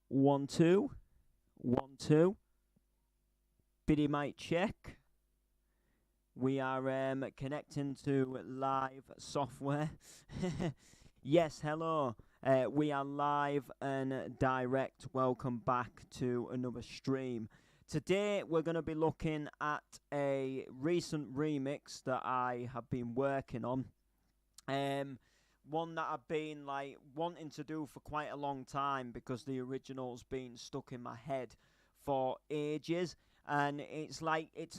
1 2 1 2. Biddy mic check. We are connecting to live software. Yes, hello. We are live and direct. Welcome back to another stream. Today we're going to be looking at a recent remix that I have been working on. One that I've been like wanting to do for quite a long time because the original's been stuck in my head for ages, and it's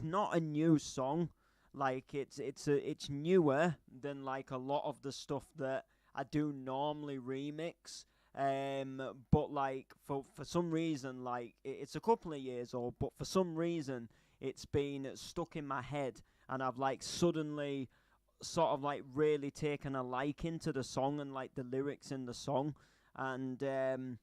not a new song. Like it's newer than like a lot of the stuff that I do normally remix. But like for some reason, like it's a couple of years old, but for some reason it's been stuck in my head, and I've like suddenly sort of like really taken a liking to the song and like the lyrics in the song. And the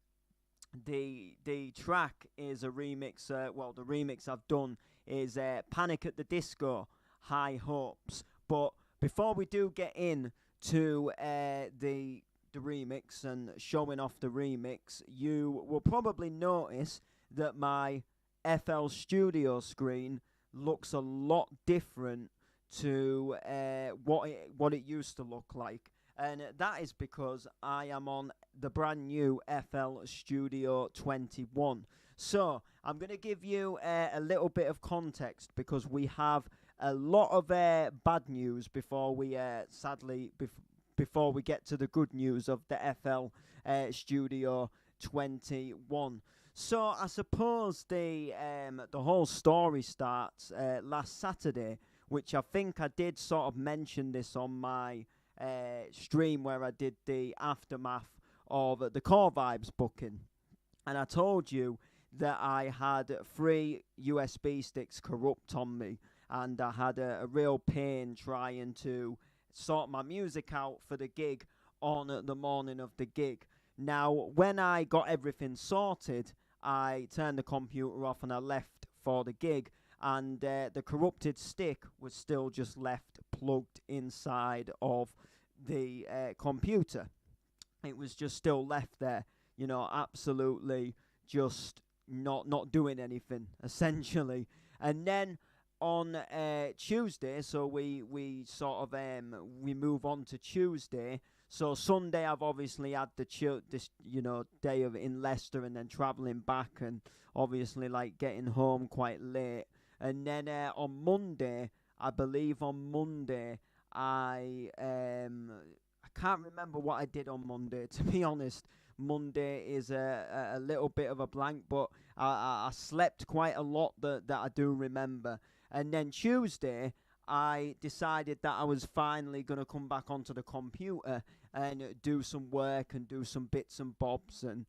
track is a remix. The remix I've done is Panic at the Disco, High Hopes. But before we do get in to the remix and showing off the remix, you will probably notice that my FL Studio screen looks a lot different to what it used to look like, and that is because I am on the brand new FL Studio 21. So I'm going to give you a little bit of context because we have a lot of bad news before we before we get to the good news of the FL Studio 21. So I suppose the whole story starts last Saturday, which I think I did sort of mention this on my stream where I did the aftermath of the Core Vibes booking. And I told you that I had 3 USB sticks corrupt on me, and I had a real pain trying to sort my music out for the gig on the morning of the gig. Now, when I got everything sorted, I turned the computer off and I left for the gig, and the corrupted stick was still just left plugged inside of the computer. It was just still left there, absolutely just not doing anything, essentially. And then on Tuesday, so we sort of we move on to Tuesday. So Sunday, I've obviously had this day of in Leicester, and then travelling back, and obviously like getting home quite late. And then on Monday, I believe on Monday, I can't remember what I did on Monday. To be honest, Monday is a little bit of a blank, but I slept quite a lot that I do remember. And then Tuesday, I decided that I was finally going to come back onto the computer and do some work and do some bits and bobs and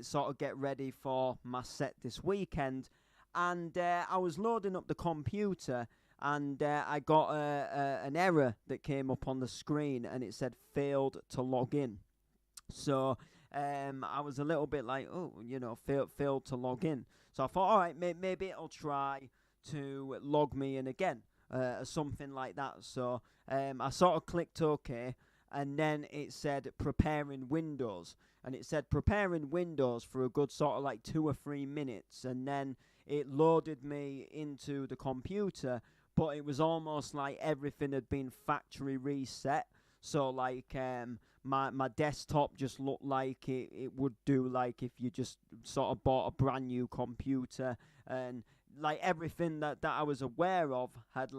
sort of get ready for my set this weekend. And I was loading up the computer, and I got an error that came up on the screen, and it said failed to log in. So I was a little bit like, failed to log in. So I thought, all right, maybe it'll try to log me in again, or something like that. So I sort of clicked OK, and then it said preparing Windows, and it said preparing Windows for a good sort of like 2 or 3 minutes, and then it loaded me into the computer, but it was almost like everything had been factory reset. So like my desktop just looked like it would do like if you just sort of bought a brand new computer, and like everything that I was aware of had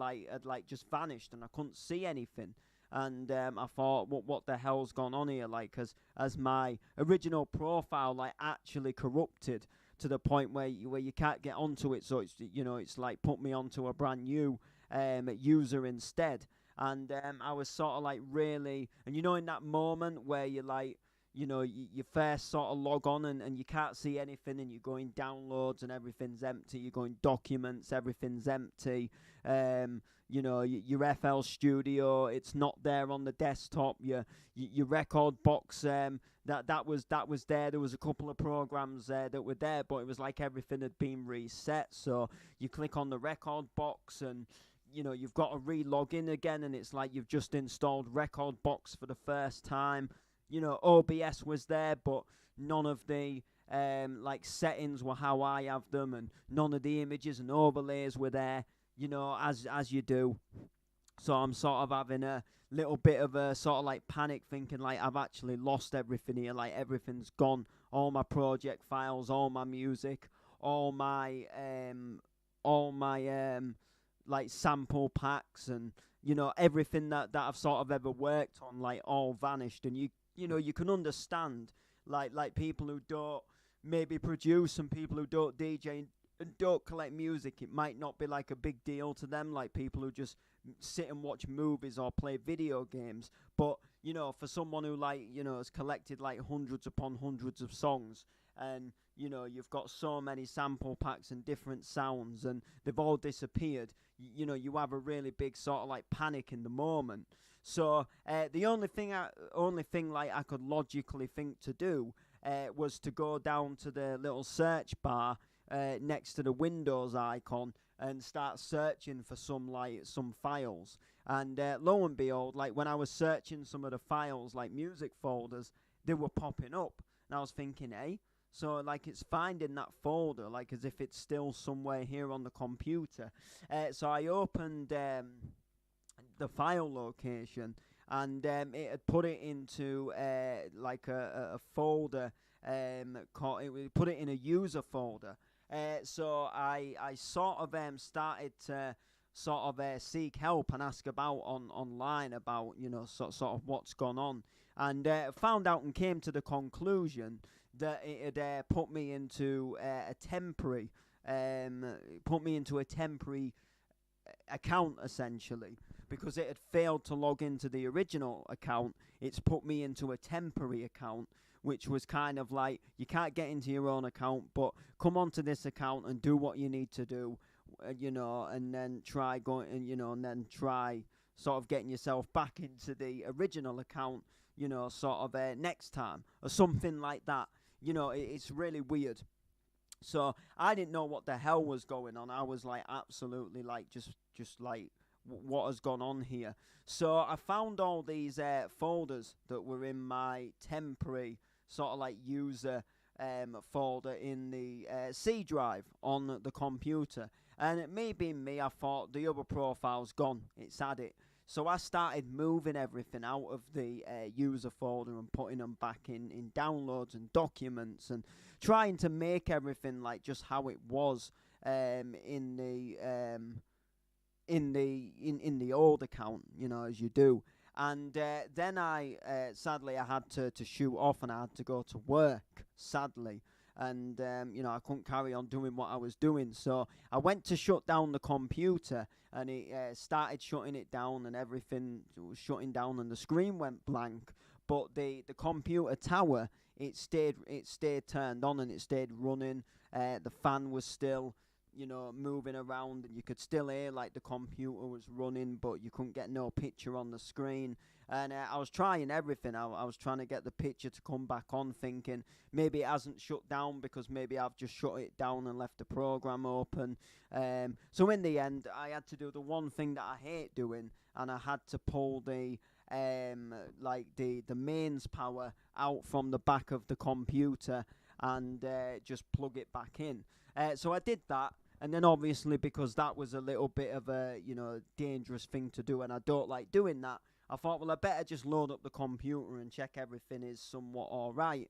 just vanished, and I couldn't see anything. And I thought, what the hell's gone on here? Like, as my original profile like actually corrupted to the point where you can't get onto it. So it's like put me onto a brand new user instead. And I was sort of like really, and in that moment where you're like, you first sort of log on, and you can't see anything, and you're going downloads and everything's empty, you're going documents, everything's empty, your FL Studio, it's not there on the desktop, your record box, that was there was a couple of programs that were there, but it was like everything had been reset. So you click on the record box, and you've got to re-log in again, and it's like you've just installed record box for the first time. OBS was there, but none of the like settings were how I have them, and none of the images and overlays were there, as you do. So I'm sort of having a little bit of a sort of like panic, thinking like I've actually lost everything here, like everything's gone, all my project files, all my music, all my all my like sample packs, and everything that I've sort of ever worked on, like all vanished. And you can understand like people who don't maybe produce and people who don't DJ and don't collect music, it might not be like a big deal to them, like people who just sit and watch movies or play video games. But for someone who has collected like hundreds upon hundreds of songs, and you've got so many sample packs and different sounds, and they've all disappeared, you have a really big sort of like panic in the moment. So the only thing like I could logically think to do was to go down to the little search bar next to the Windows icon and start searching for some files. And lo and behold, like when I was searching some of the files, like music folders, they were popping up. And I was thinking, so like it's finding that folder, like as if it's still somewhere here on the computer. So I opened the file location, and it had put it into like a folder. It put it in a user folder. So I sort of started to sort of seek help and ask about online about sort of what's gone on, and found out and came to the conclusion that it had put me into a temporary account, essentially, because it had failed to log into the original account. It's put me into a temporary account, which was kind of like, you can't get into your own account, but come onto this account and do what you need to do, and then try going, and then try sort of getting yourself back into the original account, sort of next time, or something like that. It's really weird. So I didn't know what the hell was going on. I was like absolutely like just like, what has gone on here? So I found all these folders that were in my temporary sort of like user folder in the C drive on the computer. And me being me, I thought the other profile's gone. It's had it. So I started moving everything out of the user folder and putting them back in downloads and documents, and trying to make everything like just how it was in the old account, as you do. And then I sadly I had to shoot off, and I had to go to work, sadly. And I couldn't carry on doing what I was doing, so I went to shut down the computer, and it started shutting it down, and everything was shutting down, and the screen went blank. But the computer tower, it stayed turned on, and it stayed running. The fan was still moving around, and you could still hear like the computer was running, but you couldn't get no picture on the screen. And I was trying everything. I was trying to get the picture to come back on, thinking maybe it hasn't shut down because maybe I've just shut it down and left the program open. So in the end, I had to do the one thing that I hate doing, and I had to pull the mains power out from the back of the computer and just plug it back in. So I did that. And then obviously, because that was a little bit of a dangerous thing to do, and I don't like doing that, I thought, well, I better just load up the computer and check everything is somewhat alright.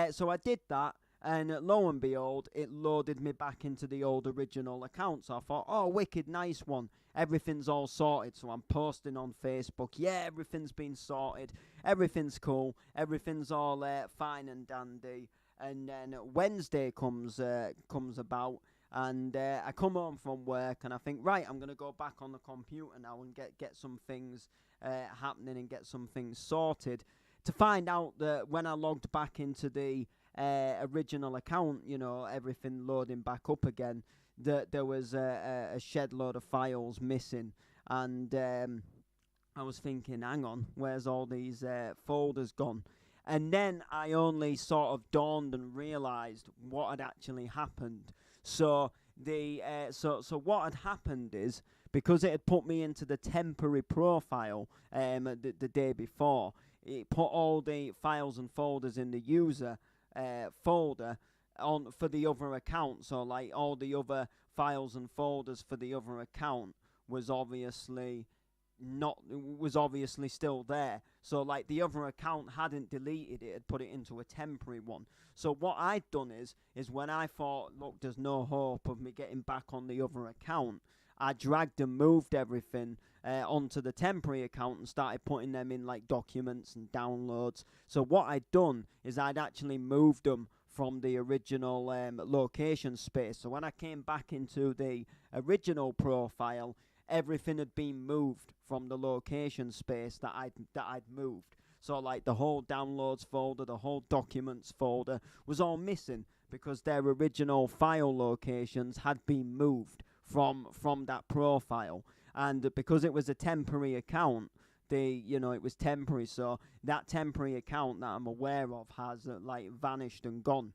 So I did that, and lo and behold, it loaded me back into the old original account. So I thought, oh, wicked, nice one. Everything's all sorted. So I'm posting on Facebook, yeah, everything's been sorted. Everything's cool. Everything's all fine and dandy. And then Wednesday comes about, and I come home from work, and I think, right, I'm going to go back on the computer now and get some things happening and get some things sorted, to find out that when I logged back into the original account, everything loading back up again, that there was a shed load of files missing. And I was thinking, hang on, where's all these folders gone? And then I only sort of dawned and realised what had actually happened. So so what had happened is, because it had put me into the temporary profile the day before, it put all the files and folders in the user folder, on for the other account. So like all the other files and folders for the other account was obviously not was obviously still there. So like the other account hadn't deleted it, had put it into a temporary one. So what I'd done is when I thought, look, there's no hope of me getting back on the other account, I dragged and moved everything onto the temporary account and started putting them in like documents and downloads. So what I'd done is I'd actually moved them from the original location space. So when I came back into the original profile, everything had been moved from the location space that I'd moved. So like the whole downloads folder, the whole documents folder was all missing because their original file locations had been moved from that profile. And because it was a temporary account, it was temporary, so that temporary account that I'm aware of has like vanished and gone.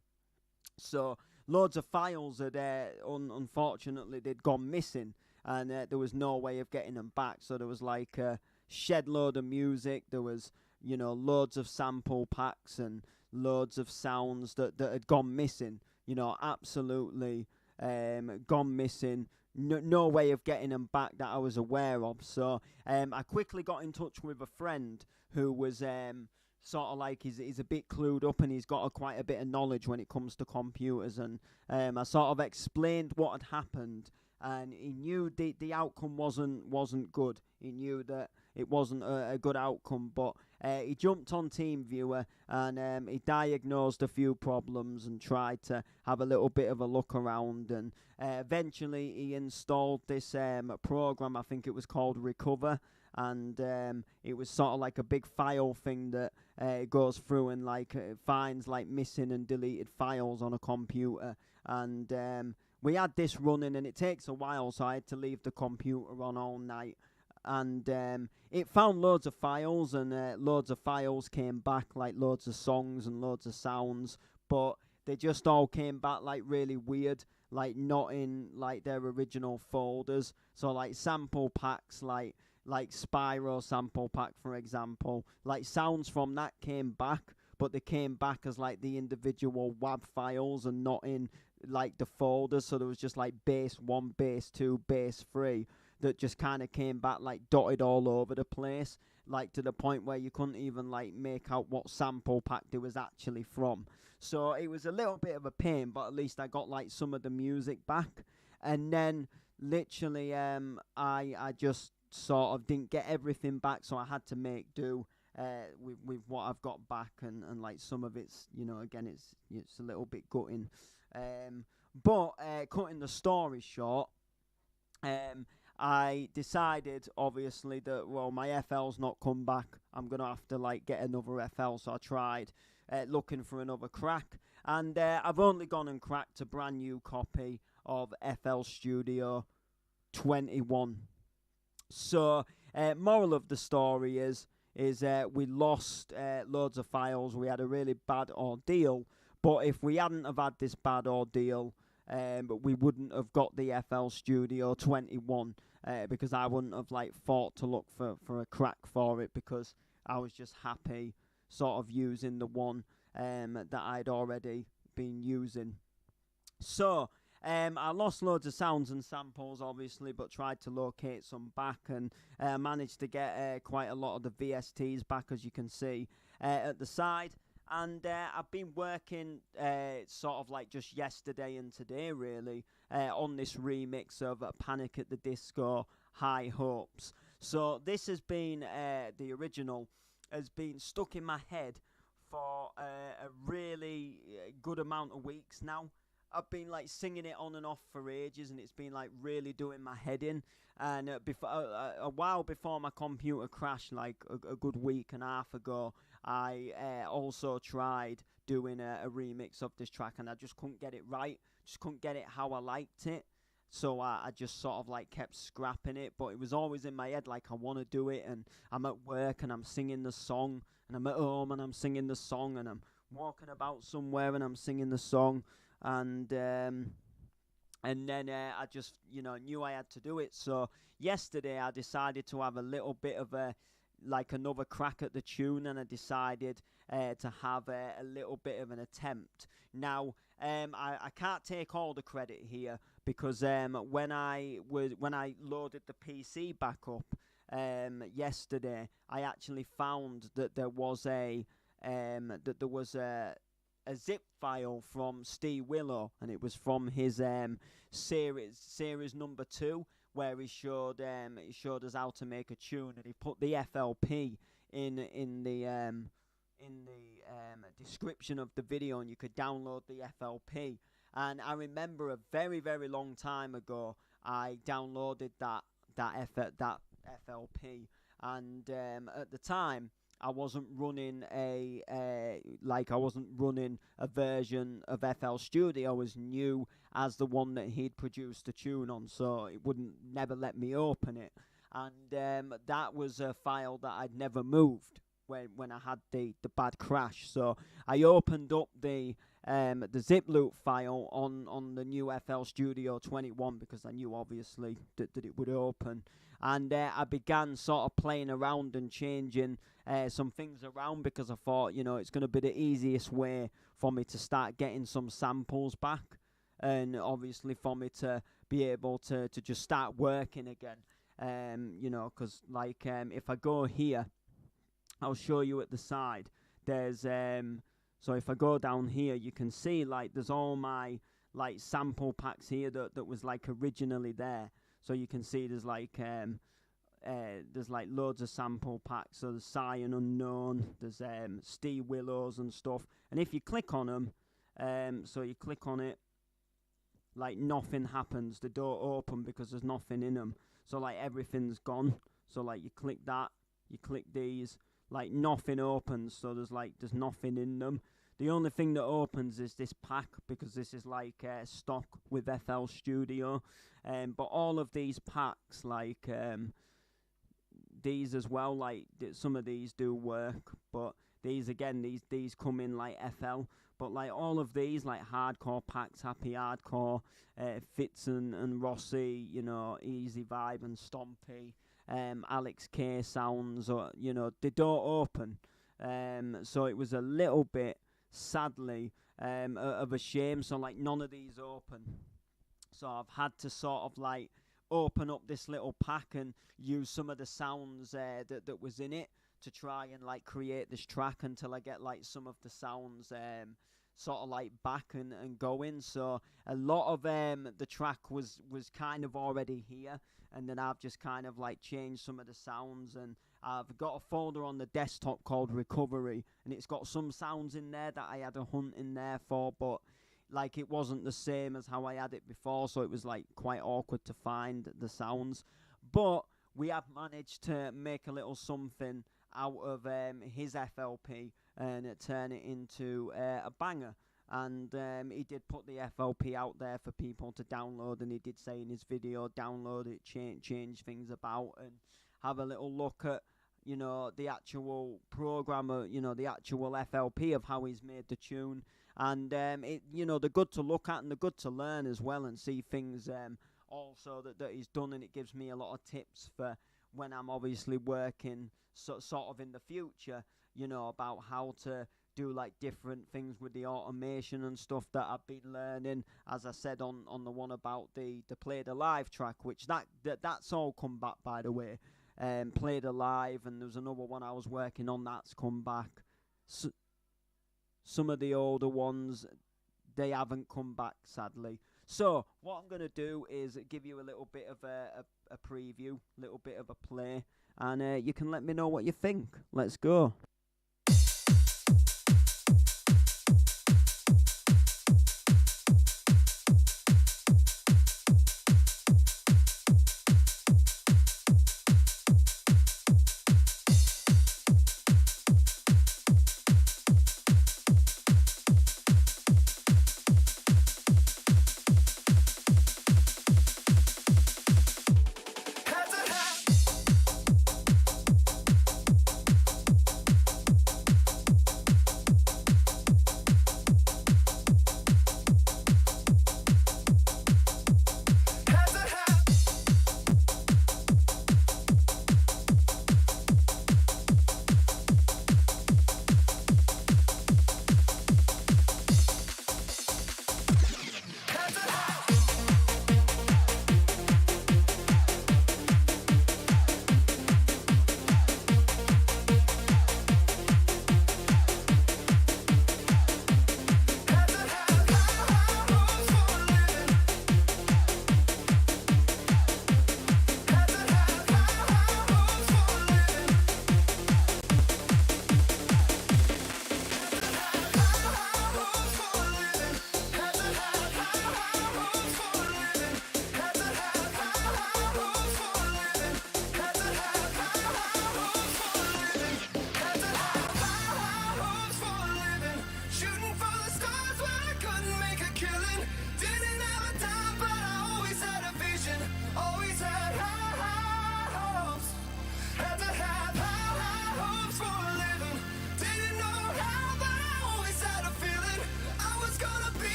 So loads of files had unfortunately they'd gone missing, and there was no way of getting them back. So there was like a shed load of music, there was loads of sample packs and loads of sounds that had gone missing, absolutely gone missing. No way of getting them back that I was aware of. So I quickly got in touch with a friend who was sort of like he's a bit clued up, and he's got quite a bit of knowledge when it comes to computers. And I sort of explained what had happened, and he knew the outcome wasn't good. He knew that it wasn't a good outcome, but he jumped on TeamViewer and he diagnosed a few problems and tried to have a little bit of a look around, and eventually he installed this program. I think it was called Recover, and it was sort of like a big file thing that goes through and like finds like missing and deleted files on a computer. And we had this running, and it takes a while, so I had to leave the computer on all night. And it found loads of files, and loads of files came back, like loads of songs and loads of sounds, but they just all came back like really weird, like not in like their original folders. So like sample packs, like Spyro sample pack, for example, like sounds from that came back, but they came back as like the individual WAV files and not in like the folders. So there was just like base 1, base 2, base 3 that just kind of came back like dotted all over the place, like to the point where you couldn't even like make out what sample pack it was actually from. So it was a little bit of a pain, but at least I got like some of the music back. And then literally I just sort of didn't get everything back, so I had to make do with what I've got back, and like some of it's again it's a little bit gutting, but cutting the story short, I decided obviously that, well, my FL's not come back, I'm gonna have to like get another FL. So I tried looking for another crack, and I've only gone and cracked a brand new copy of FL Studio 21. So moral of the story is we lost loads of files. We had a really bad ordeal, but if we hadn't have had this bad ordeal, we wouldn't have got the FL Studio 21, because I wouldn't have like fought to look for a crack for it, because I was just happy sort of using the one that I'd already been using. So I lost loads of sounds and samples, obviously, but tried to locate some back, and managed to get quite a lot of the VSTs back, as you can see at the side. And I've been working sort of like just yesterday and today, really, on this remix of Panic at the Disco, High Hopes. So this has been, the original, has been stuck in my head for a really good amount of weeks now. I've been like singing it on and off for ages, and it's been like really doing my head in. And before a while before my computer crashed, like a good week and a half ago, I also tried doing a remix of this track, and I just couldn't get it right. Just couldn't get it how I liked it. So I just sort of like kept scrapping it, but it was always in my head like I want to do it, and I'm at work and I'm singing the song, and I'm at home and I'm singing the song, and I'm walking about somewhere and I'm singing the song. And then I just knew I had to do it. So yesterday I decided to have a little bit of a like another crack at the tune, and I decided to have a little bit of an attempt. Now, I can't take all the credit here because when I loaded the PC back up yesterday, I actually found that there was a zip file from Steve Willow, and it was from his series number 2, where he showed us how to make a tune, and he put the FLP in the description of the video, and you could download the FLP. And I remember a very, very long time ago, I downloaded that FLP, and at the time I wasn't running a version of FL Studio. I was new as the one that he'd produced the tune on, so it wouldn't never let me open it. And that was a file that I'd never moved when I had the bad crash. So I opened up the zip loop file on the new FL Studio 21 because I knew obviously that it would open. And I began sort of playing around and changing some things around because I thought, it's going to be the easiest way for me to start getting some samples back, and obviously for me to be able to just start working again. Because if I go here, I'll show you at the side. There's so if I go down here, you can see there's all my sample packs here that was originally there. So you can see there's loads of sample packs. So there's Cyan Unknown, there's Steve Willows and stuff. And if you click on them, so you click on it, nothing happens. They don't open because there's nothing in them. So everything's gone. So you click that, you click these, nothing opens. So there's nothing in them. The only thing that opens is this pack because this is stock with FL Studio. But all of these packs, these as well, some of these do work, but these again, these come in FL. But all of these, hardcore packs, Happy Hardcore, Fitz and Rossi, Easy Vibe and Stompy, Alex K sounds, or they don't open. So it was a little bit, sadly, of a shame. So none of these open. So I've had to sort of open up this little pack and use some of the sounds that was in it to try and create this track until I get some of the sounds sort of back and going. So a lot of the track was kind of already here, and then I've just kind of changed some of the sounds, and I've got a folder on the desktop called Recovery, and it's got some sounds in there that I had a hunt in there for, but it wasn't the same as how I had it before, so it was quite awkward to find the sounds. But we have managed to make a little something out of his FLP and turn it into a banger. And he did put the FLP out there for people to download, and he did say in his video, download it, change things about, and have a little look at the actual program, the actual FLP of how he's made the tune. And they're good to look at, and they're good to learn as well, and see things also that he's done, and it gives me a lot of tips for when I'm obviously working sort of in the future, about how to do different things with the automation and stuff that I've been learning, as I said on the one about the Play the Live track, which that's all come back, by the way. Play the Live, and there's another one I was working on that's come back. Some of the older ones, they haven't come back, sadly. So what I'm going to do is give you a little bit of a preview, a little bit of a play, and you can let me know what you think. Let's go.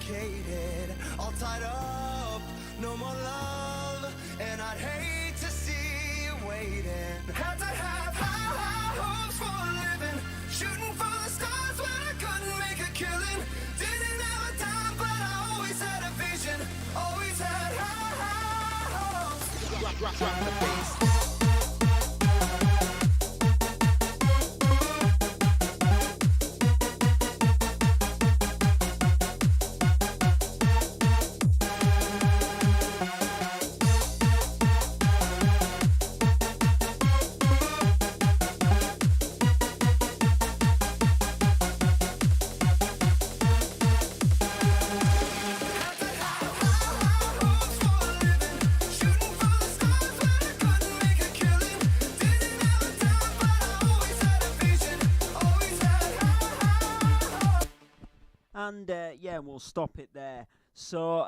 complicated, all tied up, no more love, and I'd hate to see you waiting. Had to have high hopes for a living, shooting for the stars when I couldn't make a killing. Didn't have a dime, but I always had a vision, always had high hopes. Drop the bass. And yeah, we'll stop it there. So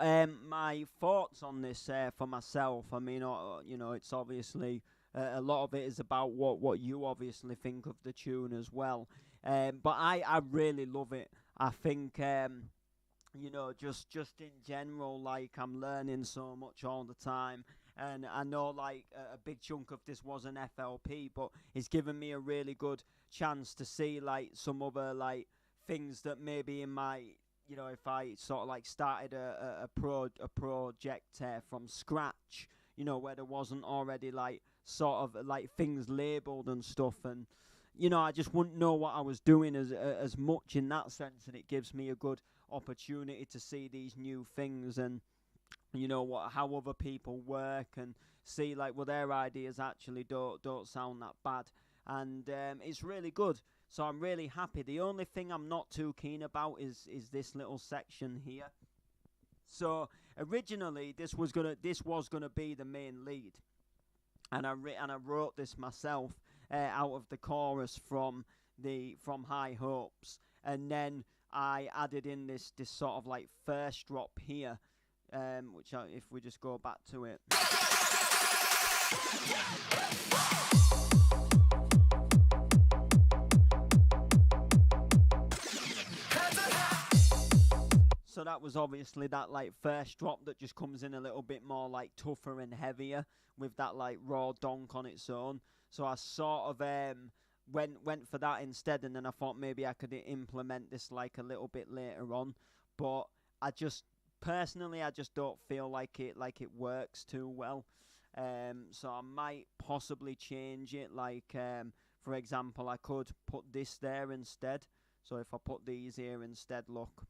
my thoughts on this for myself, I mean, you know, it's obviously a lot of it is about what you obviously think of the tune as well. But I really love it. I think you know, just in general, like, I'm learning so much all the time. And I know, like, a big chunk of this was an FLP, but it's given me a really good chance to see, like, some other, like, things that maybe in my, you know, if I sort of like started a project from scratch, you know, where there wasn't already like sort of like things labeled and stuff, and you know, I just wouldn't know what I was doing as much in that sense, and it gives me a good opportunity to see these new things and, you know, how other people work, and see like, well, their ideas actually don't sound that bad, and it's really good. So I'm really happy. The only thing I'm not too keen about is this little section here. So originally this was gonna be the main lead, and I wrote this myself out of the chorus from High Hopes, and then I added in this sort of like first drop here, which if we just go back to it. So that was obviously that like first drop that just comes in a little bit more like tougher and heavier with that like raw donk on its own. So I sort of went for that instead, and then I thought maybe I could implement this like a little bit later on. But I just personally don't feel like it works too well. So I might possibly change it. Like for example, I could put this there instead. So if I put these here instead, look.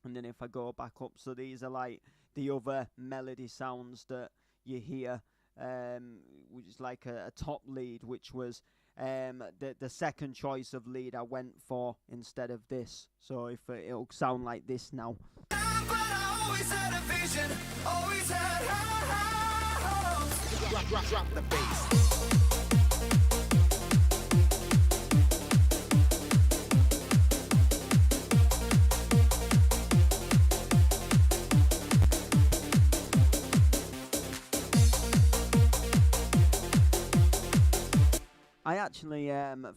And then if I go back up, so these are like the other melody sounds that you hear, which is like a top lead, which was the second choice of lead I went for instead of this. So if it'll sound like this now. But I always had a vision, always had high. Drop the bass. I actually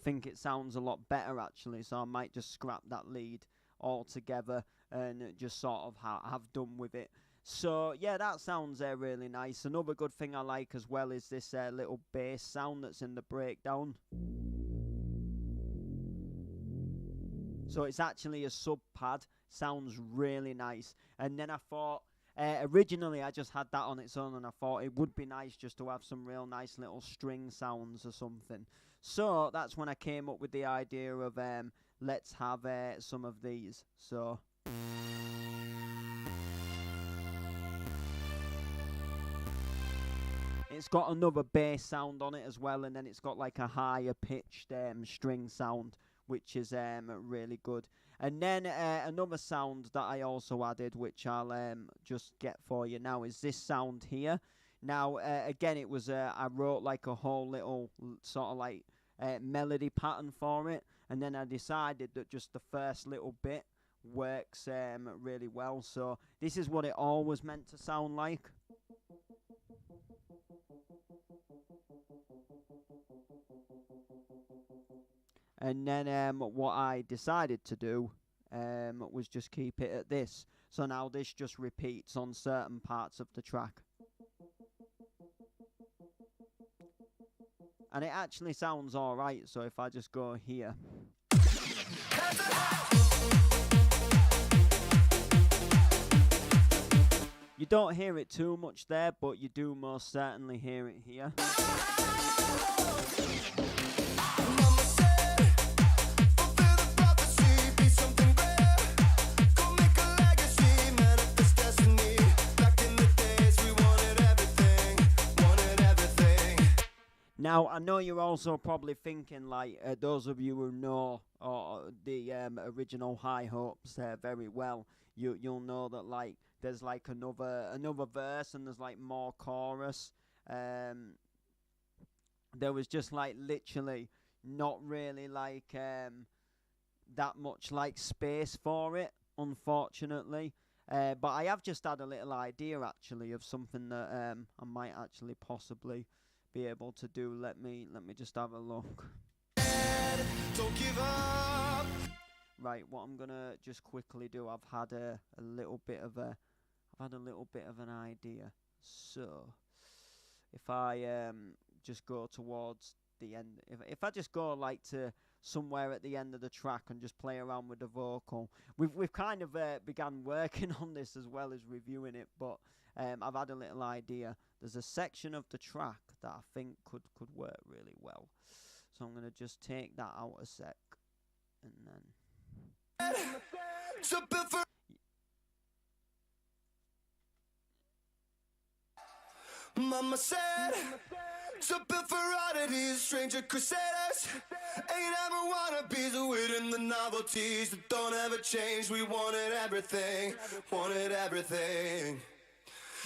think it sounds a lot better actually, so I might just scrap that lead altogether and just sort of have done with it. So yeah, that sounds really nice. Another good thing I like as well is this little bass sound that's in the breakdown. So it's actually a sub pad, sounds really nice. And then I thought, originally I just had that on its own, and I thought it would be nice just to have some real nice little string sounds or something. So that's when I came up with the idea of let's have some of these. So it's got another bass sound on it as well, and then it's got like a higher pitched string sound, which is really good. And then another sound that I also added, which I'll just get for you now, is this sound here. Now, again, it was I wrote like a whole little sort of like melody pattern for it, and then I decided that just the first little bit works really well. So this is what it all was meant to sound like. And then what I decided to do was just keep it at this. So now this just repeats on certain parts of the track. And it actually sounds alright, so if I just go here. You don't hear it too much there, but you do most certainly hear it here. Now, I know you're also probably thinking, like, those of you who know the original High Hopes very well, you'll know that, like, there's, like, another verse and there's, like, more chorus. There was just, like, literally not really, like, that much, like, space for it, unfortunately. But I have just had a little idea, actually, of something that I might actually possibly be able to do. Let me just have a look. Don't give up. Right, what I'm gonna just quickly do, I've had a little bit of an idea. So if I just go towards the end, if I just go like to somewhere at the end of the track and just play around with the vocal, we've kind of began working on this as well as reviewing it, but I've had a little idea. There's a section of the track that I think could work really well. So I'm going to just take that out a sec. And then... Mama said, to build for oddities, stranger crusaders. Ain't ever wanna be the within the novelties that don't ever change. We wanted everything, wanted everything.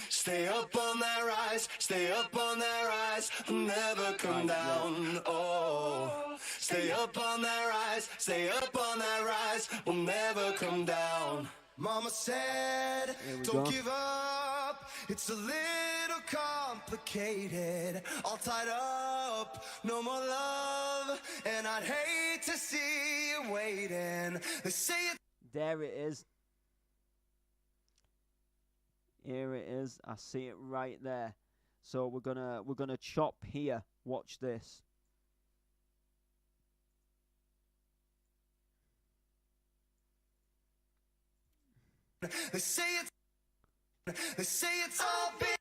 Stay up on that rise, stay up on that rise, never come down, oh. Stay up on that rise, stay up on that rise, we'll never come down. Mama said, don't give up, it's a little complicated. All tied up, no more love, and I'd hate to see you waiting. They say it. There it is. Here it is. I see it right there. So we're gonna chop here. Watch this. They say it's all been.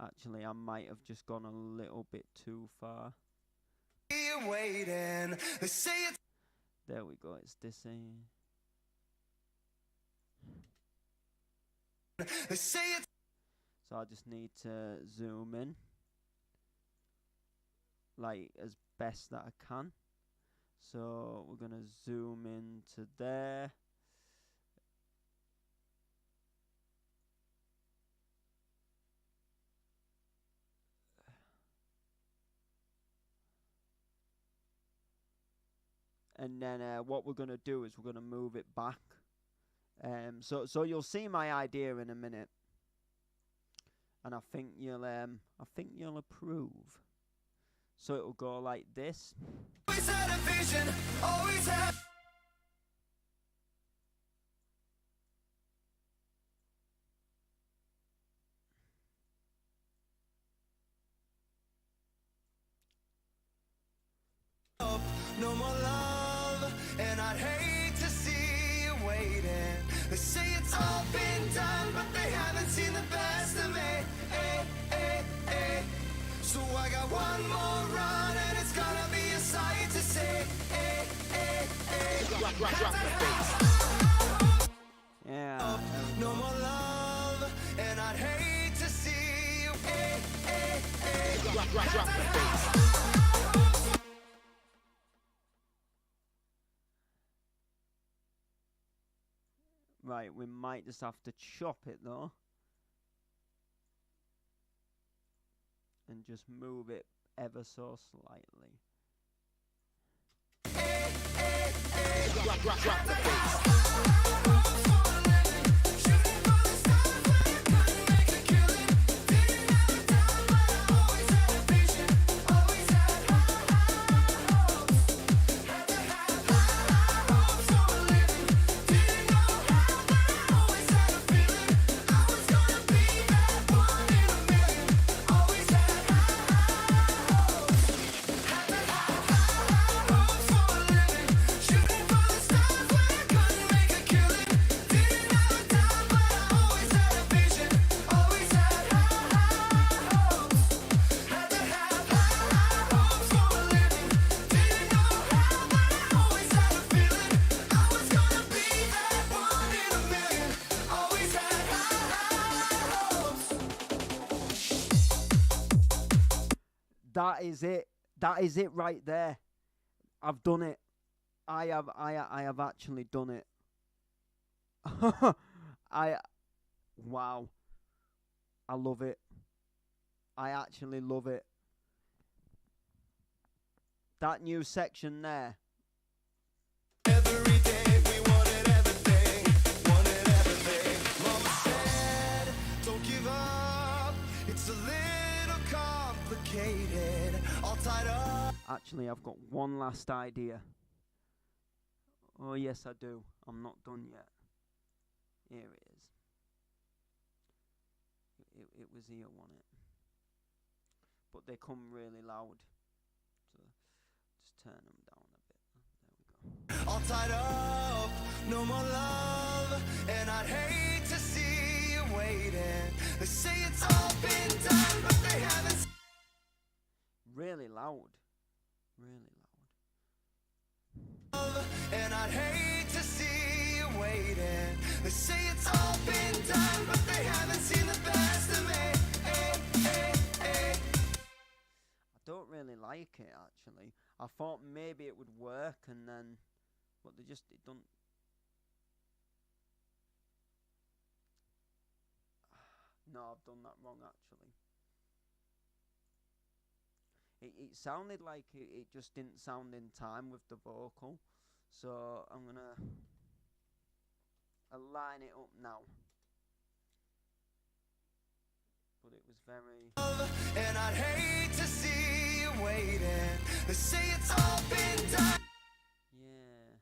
Actually, I might have just gone a little bit too far. Waiting. They say it's. There we go. It's this. They say it's. So I just need to zoom in, like as best that I can. So we're gonna zoom into there. And then what we're gonna do is we're gonna move it back. So you'll see my idea in a minute, and I think you'll approve. So it'll go like this. Always had a vision, always had. No more love, and I'd hate to see you waiting. They say it's all been done, but they haven't seen the best of me. So I got one more run, and it's gonna be a sight to see. Drop the bass. Yeah. No more love, and I'd hate to see you. Drop the bass. Right, we might just have to chop it though. And just move it ever so slightly. Drop the bass. That is it. That is it right there. I've done it. I have actually done it. Wow. I love it. I actually love it. That new section there. Every day we want it everything, want it everything. Mama said, don't give up. It's a little complicated. All tied up. Actually, I've got one last idea. Oh, yes, I do. I'm not done yet. Here it is. It was here, wasn't it? But they come really loud. So just turn them down a bit. There we go. All tied up, no more love. And I'd hate to see you waiting. They say it's all been done, but they haven't. Really loud. Really loud. And I'd hate to see you waiting. They say it's all been done, but they haven't seen the best of me. I don't really like it, actually. I thought maybe it would work, and then, but it don't. No, I've done that wrong, actually. It sounded like it just didn't sound in time with the vocal, so I'm gonna align it up now. But it was very. And I'd hate to see you waiting. They say it's all been done. Yeah,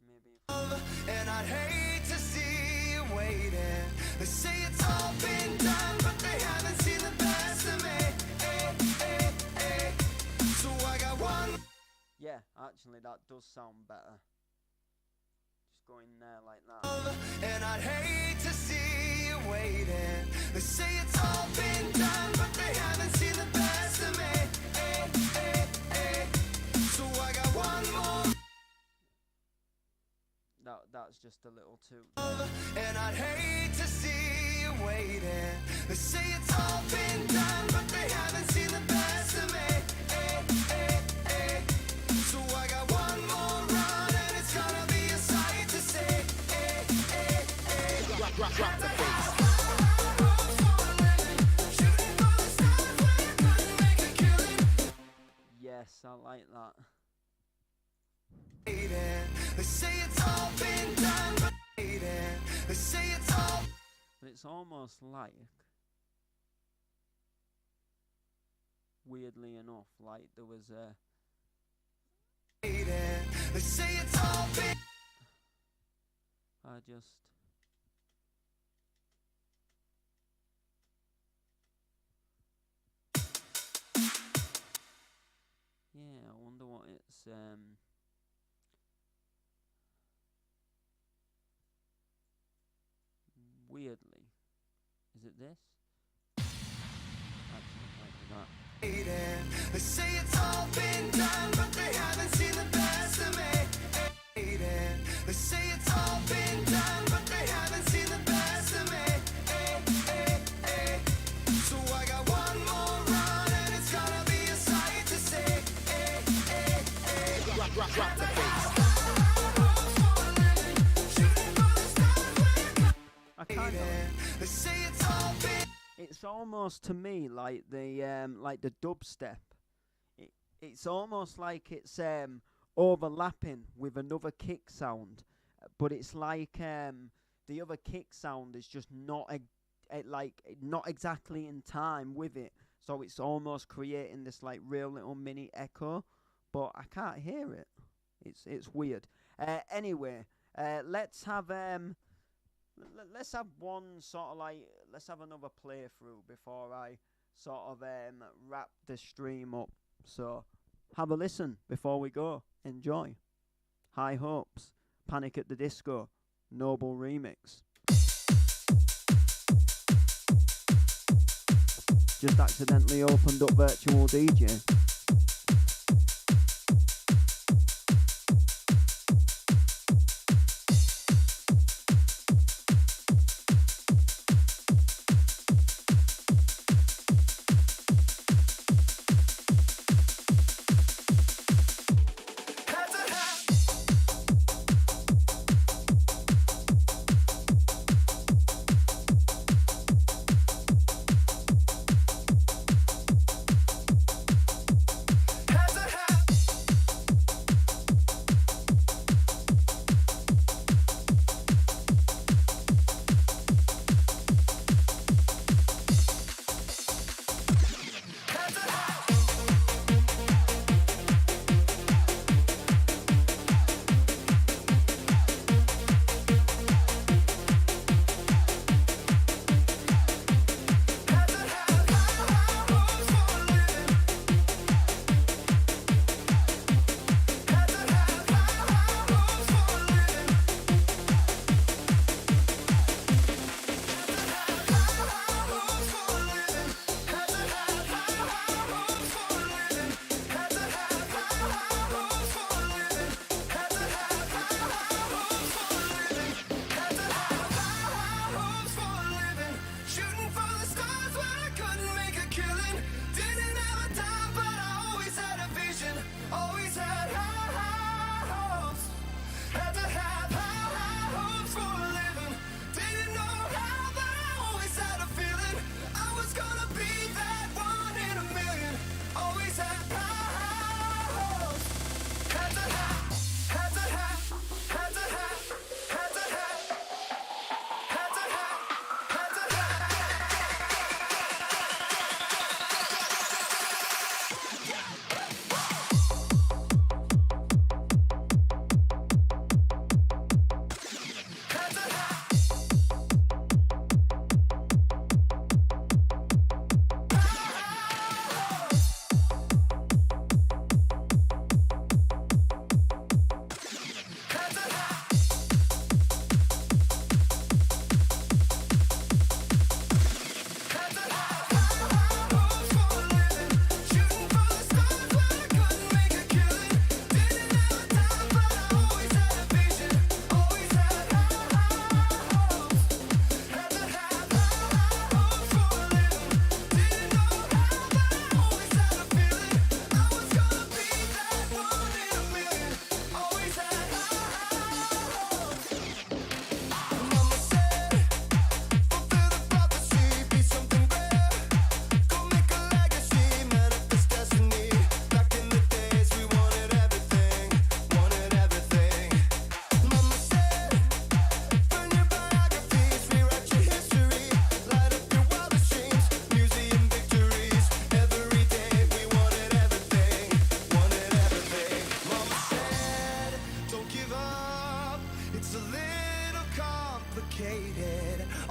maybe. And I'd hate to see you waiting. They say it's all been done, but they haven't seen the best of me. So I got one. Yeah, actually, that does sound better. Just go in there like that. And I'd hate to see you waiting. They say it's all been done, but they haven't seen the best of me. So I got one more. That's just a little too. And I'd hate to see you waiting. They say it's all been done, but they haven't seen the best of me. So I got one more run, and it's gonna be a sight to see. Drop the bass. Yes, I like that. They say it's all been done, but they say it's all. But it's almost like, weirdly enough, like there was a. They say it's all been. I just. Yeah, I wonder what it's weirdly. Is it this? Actually, might be that. They say it's all been done, but they haven't seen the best of me. They say it's all been done, but they haven't seen the best of me. So I got one more run, and it's gonna be a sight to see. Drop the bass. I kind of. They say it's all been. It's almost to me like the dubstep. It's almost like it's overlapping with another kick sound, but it's like the other kick sound is just not not exactly in time with it. So it's almost creating this like real little mini echo, but I can't hear it. It's weird. Anyway, let's have one sort of like, let's have another playthrough before I sort of wrap the stream up. So have a listen before we go. Enjoy. High Hopes, Panic at the Disco, Noble remix. Just accidentally opened up Virtual DJ.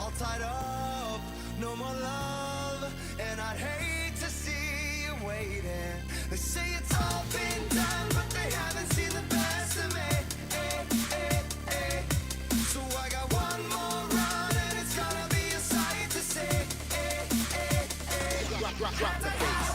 all tied up, no more love, and I'd hate to see you waiting. They say it's all been done, but they haven't seen the best of me. So I got one more run, and it's gonna be a sight to see. Drop the bass.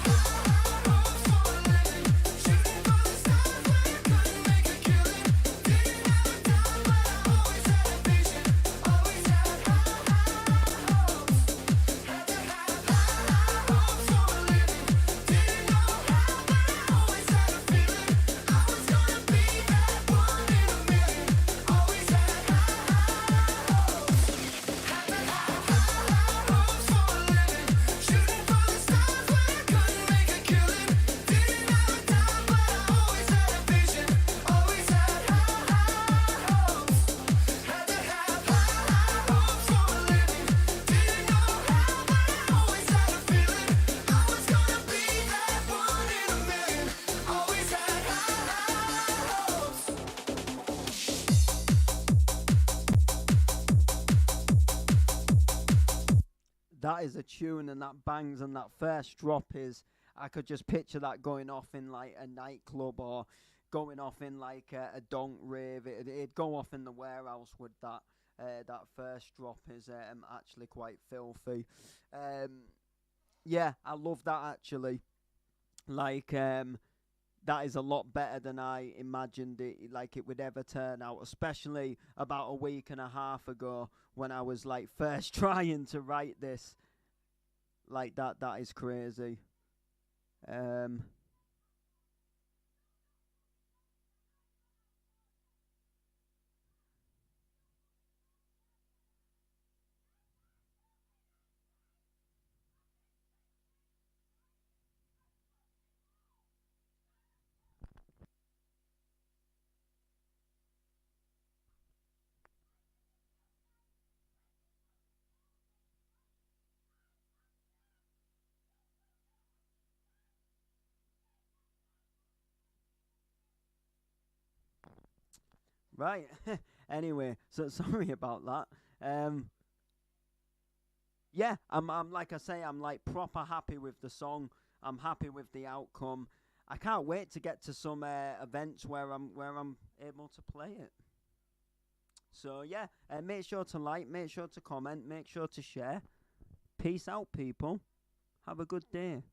That is a tune, and that bangs, and that first drop is, I could just picture that going off in like a nightclub or going off in like a donk rave. It'd go off in the warehouse with that. That first drop is actually quite filthy. Yeah, I love that actually. Like, that is a lot better than I imagined it would ever turn out, especially about a week and a half ago when I was like first trying to write this. Like that is crazy. Right. Anyway, so sorry about that. Yeah, I'm like I say, I'm like proper happy with the song. I'm happy with the outcome. I can't wait to get to some events where I'm able to play it. So yeah, make sure to like, make sure to comment, make sure to share. Peace out, people. Have a good day.